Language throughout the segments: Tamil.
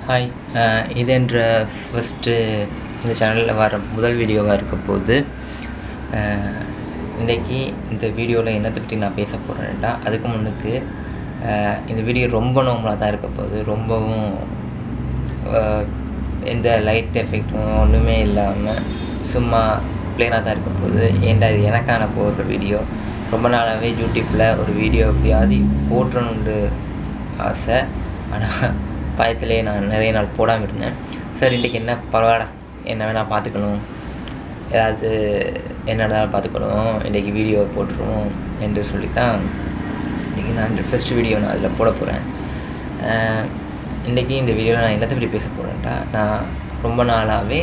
ஹாய். இது என்ற ஃபஸ்ட்டு இந்த சேனலில் வர முதல் வீடியோவாக இருக்க போது. இன்றைக்கி இந்த வீடியோவில் என்னத்தை பற்றி நான் பேச போகிறேன்டா, அதுக்கு முன்னுக்கு இந்த வீடியோ ரொம்ப நார்மலாக தான் இருக்க போகுது. ரொம்பவும் எந்த லைட் எஃபெக்டும் ஒன்றுமே இல்லாமல் சும்மா ப்ளேனாக தான் இருக்க போகுது. ஏன்டா இது எனக்கான போடுற வீடியோ. ரொம்ப நாளாகவே யூடியூப்பில் ஒரு வீடியோ எப்படியாவது போட்டுறணுன்னு ஆசை. ஆனால் பயத்திலே நான் நிறைய நாள் போடாமல் இருந்தேன். சரி, இன்றைக்கி என்ன பரவாயில்ல, என்ன வேணால் பார்த்துக்கணும், ஏதாவது என்னடா பார்த்துக்கணும், இன்றைக்கி வீடியோ போட்டுருவோம் என்று சொல்லித்தான் இன்றைக்கி நான் ஃபஸ்ட்டு வீடியோ நான் அதில் போட போகிறேன். இன்றைக்கி இந்த வீடியோவில் நான் என்னத்தை பற்றி பேச போகிறேன்டா, நான் ரொம்ப நாளாகவே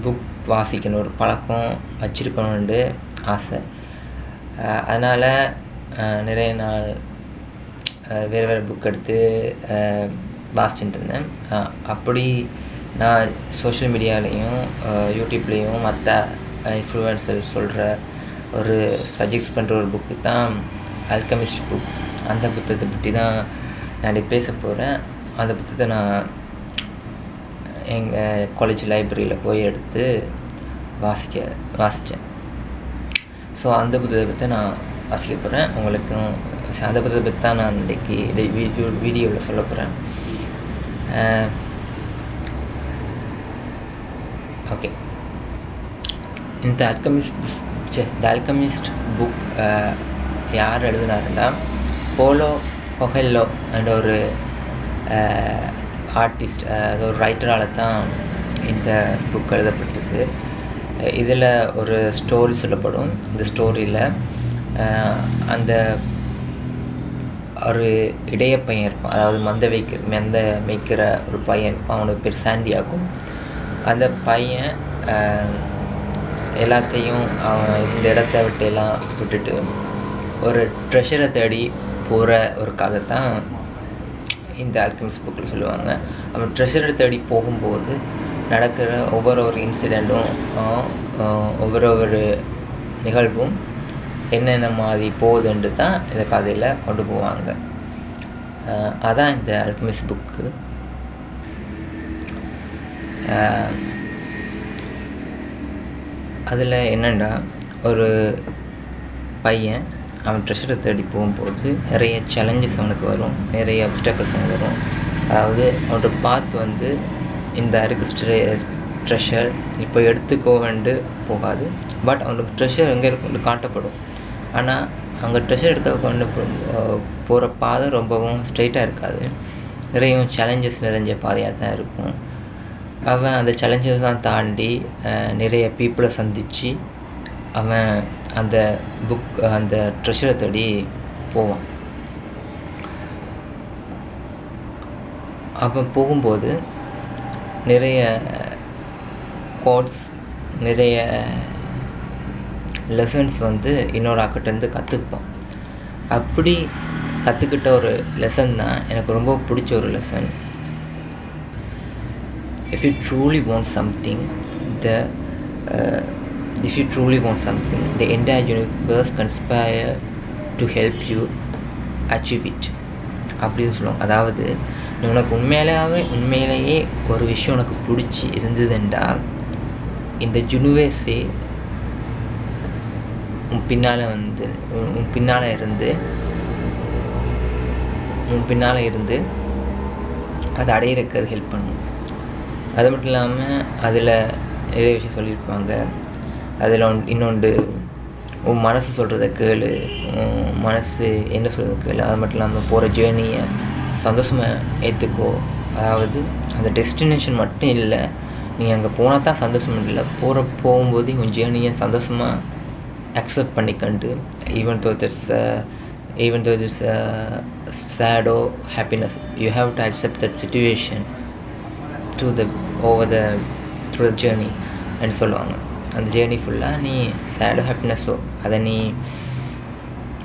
புக் வாசிக்கணும் ஒரு பழக்கம் வச்சுருக்கணுன்ட்டு ஆசை. அதனால் நிறைய நாள் வேறு வேறு புக் எடுத்து வாசிச்சுட்டு இருந்தேன். அப்படி நான் சோஷியல் மீடியாலேயும் யூடியூப்லேயும் மற்ற இன்ஃப்ளூயன்சர் சொல்கிற ஒரு சஜெஸ்ட் பண்ணுற ஒரு புக்கு தான் ஆல்கெமிஸ்ட் புக். அந்த புத்தகத்தை பற்றி தான் நான் பேச போகிறேன். அந்த புத்தகத்தை நான் எங்கள் காலேஜ் லைப்ரரியில் போய் எடுத்து வாசித்தேன். ஸோ அந்த புத்தகத்தை பற்றி நான் வாசிக்க போகிறேன். உங்களுக்கும் அந்த புத்தகத்தை பற்றி தான் நான் இன்றைக்கி இந்த வீடியோவில் சொல்ல போகிறேன். ஓகே, இந்த ஆல்கெமிஸ்ட் புக் யார் எழுதினாருன்னா, போலோ கொஹெல்லோ என்ற ஒரு ஆர்டிஸ்ட், ஒரு ரைட்டரால் தான் இந்த புக் எழுதப்பட்டது. இதில் ஒரு ஸ்டோரி சொல்லப்படும். இந்த ஸ்டோரியில் அந்த ஒரு இடைய பையன் இருப்பான், அதாவது மந்த மேய்க்கிற ஒரு பையன் இருப்பான். அவனுக்கு பேர் சாண்டியாகும். அந்த பையன் எல்லாத்தையும் அவன் இந்த இடத்த விட்டுட்டு ஒரு ட்ரெஷரை தேடி போகிற ஒரு கதை தான் இந்த ஆல்கெமிஸ்ட் புக்கில் சொல்லுவாங்க. அவன் ட்ரெஷரை தேடி போகும்போது நடக்கிற ஒவ்வொரு இன்சிடெண்ட்டும் ஒவ்வொரு நிகழ்வும் என்னென்ன மாதிரி போகுதுன்ட்டு தான் இந்த கதையில் கொண்டு போவாங்க. அதான் இந்த ஆல்கெமிஸ்ட் புக்கு. அதில் என்னென்னா, ஒரு பையன் அவன் ட்ரெஷரை தேடி போகும்போது நிறைய சேலஞ்சஸ் அவனுக்கு வரும், நிறைய அப்டக்கிள்ஸ் அவனுக்கு வரும். அதாவது அவனோட பாத் இந்த ட்ரெஷர் இப்போ எடுத்துக்கோவண்டு போகாது. பட் அவனுக்கு ட்ரெஷர் எங்கே இருக்குன்னு காட்டப்படும். ஆனால் அங்கே ட்ரெஷர் எடுக்க கொண்டு போகிற பாதை ரொம்பவும் ஸ்ட்ரெயிட்டாக இருக்காது. நிறைய சேலஞ்சஸ் நிறைஞ்ச பாதையாக தான் இருக்கும். அவன் அந்த சேலஞ்சஸ் தான் தாண்டி நிறைய பீப்புளை சந்தித்து அவன் அந்த ட்ரெஷரை தேடி போவான். அவன் போகும்போது நிறைய கோட்ஸ், நிறைய லெசன்ஸ் இன்னொரு ஆக்கிட்டேருந்து கற்றுக்குப்பான். அப்படி கற்றுக்கிட்ட ஒரு லெசன் தான் எனக்கு ரொம்ப பிடிச்ச ஒரு lesson. If you truly want something, the entire universe conspire to help you achieve it அப்படின்னு சொல்லுவாங்க. அதாவது உனக்கு உண்மையிலேயே ஒரு விஷயம் உனக்கு பிடிச்சி இருந்ததுன்றால் இந்த யூனிவர்ஸே உன் பின்னால் இருந்து அதை அடையிறதுக்கு ஹெல்ப் பண்ணும். அது மட்டும் இல்லாமல் அதில் நிறைய விஷயம் சொல்லியிருப்பாங்க. அதில் இன்னொன்று, உன் மனசு சொல்கிறத கேளு, உன் மனசு என்ன சொல்கிறத கேளு. அது மட்டும் இல்லாமல் போகிற ஜேர்னியை சந்தோஷமாக ஏற்றுக்கோ. அதாவது அந்த டெஸ்டினேஷன் மட்டும் இல்லை, நீங்கள் அங்கே போனால் தான் சந்தோஷம் இல்லை, போகும்போது உன் ஜேர்னியை சந்தோஷமாக accept பண்ணிக்கண்டு, even though there's a sad or happiness, you have to accept that situation through the journey and சொல்லுவாங்க. அந்த ஜேர்னி ஃபுல்லாக நீ சேடோ ஹாப்பினஸோ அதை நீ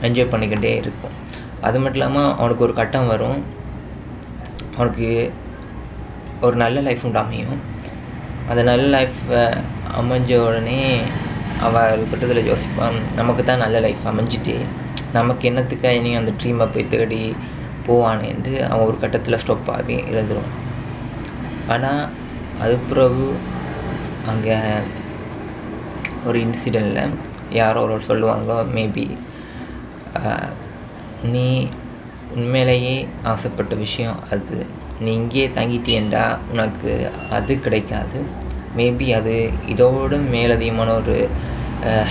என்ஜாய் பண்ணிக்கிட்டே இருக்கும். அது மட்டும் இல்லாமல் அவனுக்கு ஒரு கட்டம் வரும், அவனுக்கு ஒரு நல்ல லைஃப் அமையும். அந்த நல்ல லைஃப் அமைஞ்ச உடனே அவள் ஒரு கட்டத்தில் யோசிப்பான், நமக்கு தான் நல்ல லைஃப் அமைஞ்சிட்டே, நமக்கு என்னத்துக்காக இனி அந்த ட்ரீமை போய் தேடி போவானேன்ட்டு அவன் ஒரு கட்டத்தில் ஸ்டாப் ஆகி இருந்துடும். ஆனால் அது பிறகு அங்கே ஒரு இன்சிடெண்ட்டில் யாரோ ஒரு சொல்லுவாங்க, மேபி நீ உண்மையிலேயே ஆசைப்பட்ட விஷயம் அது, நீ இங்கேயே தங்கிட்டேன்டா உனக்கு அது கிடைக்காது. மேபி அது இதோடு மேலதிகமான ஒரு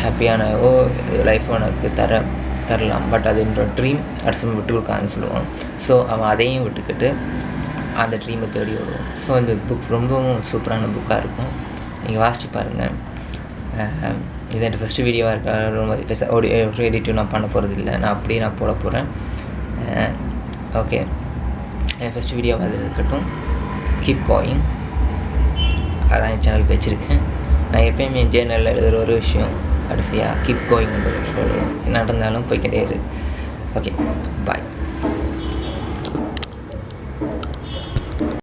ஹாப்பியான லைஃப் உனக்கு தரலாம். பட் அது என்னோட ட்ரீம் அடுத்த விட்டு கொடுக்காதுன்னு சொல்லுவாங்க. ஸோ அவன் அதையும் விட்டுக்கிட்டு அந்த ட்ரீமை தேடி வருவான். ஸோ இந்த புக் ரொம்பவும் சூப்பரான புக்காக இருக்கும், நீங்கள் வாசித்து பாருங்கள். இது என் ஃபஸ்ட்டு வீடியோவாக இருக்கா, ரொம்ப ஒரு எடிட்டிவ் நான் பண்ண போகிறது இல்லை, நான் அப்படியே நான் போட போகிறேன். ஓகே, என் ஃபஸ்ட்டு வீடியோவாக அது இருக்கட்டும். கீப் கோயிங், அதான் என் சேனலுக்கு வச்சுருக்கேன். நான் எப்போயுமே என் சேனலில் எழுதுகிற ஒரு விஷயம் கடைசியாக கீப் கோயிங் சொல்லுவேன். என்ன நடந்தாலும் போய்கிட்டே இரு. ஓகே, பாய்.